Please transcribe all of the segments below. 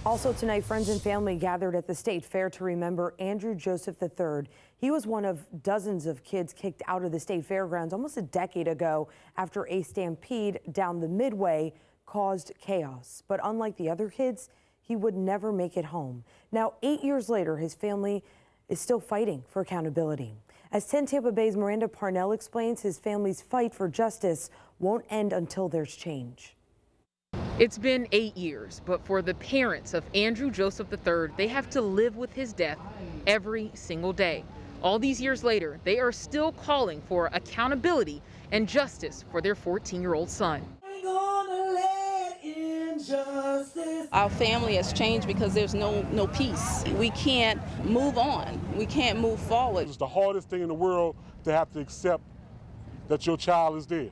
Also tonight, friends and family gathered at the state fair to remember Andrew Joseph III. He was one of dozens of kids kicked out of the state fairgrounds almost a decade ago after a stampede down the Midway caused chaos. But unlike the other kids, he would never make it home. Now, 8 years later, his family is still fighting for accountability. As 10 Tampa Bay's Miranda Parnell explains, his family's fight for justice won't end until there's change. It's been 8 years, but for the parents of Andrew Joseph III, they have to live with his death every single day. All these years later, they are still calling for accountability and justice for their 14-year-old son. Our family has changed because there's no peace. We can't move on. We can't move forward. It's the hardest thing in the world to have to accept that your child is dead.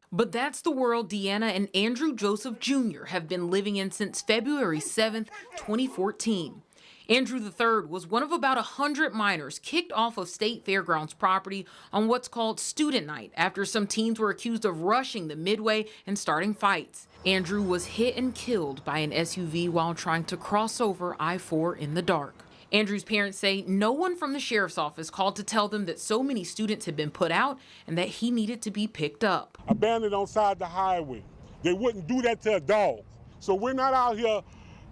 But that's the world Deanna and Andrew Joseph Jr. have been living in since February 7th, 2014. Andrew III was one of about 100 minors kicked off of State Fairgrounds property on what's called Student Night after some teens were accused of rushing the Midway and starting fights. Andrew was hit and killed by an SUV while trying to cross over I-4 in the dark. Andrew's parents say no one from the sheriff's office called to tell them that so many students had been put out and that he needed to be picked up. Abandoned on side the highway. They wouldn't do that to a dog. So we're not out here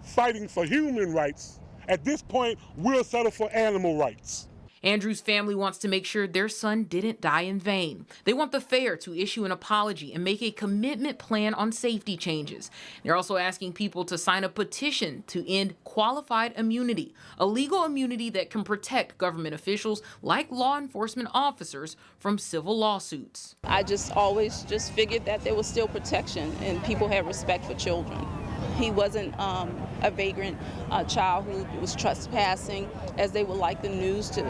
fighting for human rights. At this point, we'll settle for animal rights. Andrew's family wants to make sure their son didn't die in vain. They want the fair to issue an apology and make a commitment plan on safety changes. They're also asking people to sign a petition to end qualified immunity, a legal immunity that can protect government officials like law enforcement officers from civil lawsuits. I always figured that there was still protection and people had respect for children. He wasn't a vagrant child who was trespassing, as they would like the news to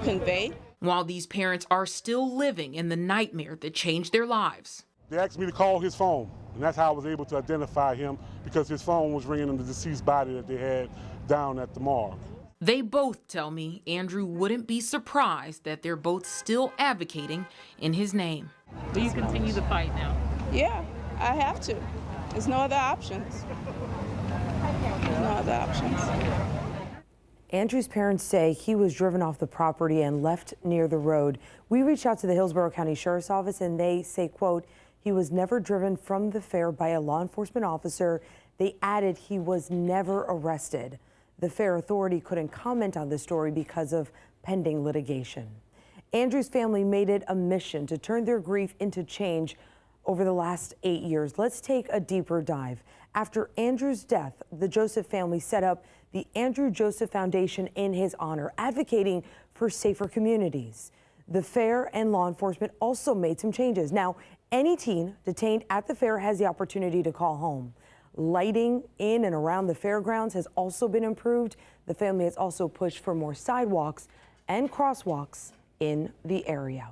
convey. While these parents are still living in the nightmare that changed their lives. They asked me to call his phone, and that's how I was able to identify him, because his phone was ringing in the deceased body that they had down at the morgue. They both tell me Andrew wouldn't be surprised that they're both still advocating in his name. Will you continue the fight now? Yeah, I have to. There's no other options. No other options. Andrew's parents say he was driven off the property and left near the road. We reached out to the Hillsborough County Sheriff's Office and they say, quote, he was never driven from the fair by a law enforcement officer. They added he was never arrested. The fair authority couldn't comment on the story because of pending litigation. Andrew's family made it a mission to turn their grief into change over the last 8 years. Let's take a deeper dive. After Andrew's death, the Joseph family set up the Andrew Joseph Foundation in his honor, advocating for safer communities. The fair and law enforcement also made some changes. Now, any teen detained at the fair has the opportunity to call home. Lighting in and around the fairgrounds has also been improved. The family has also pushed for more sidewalks and crosswalks in the area.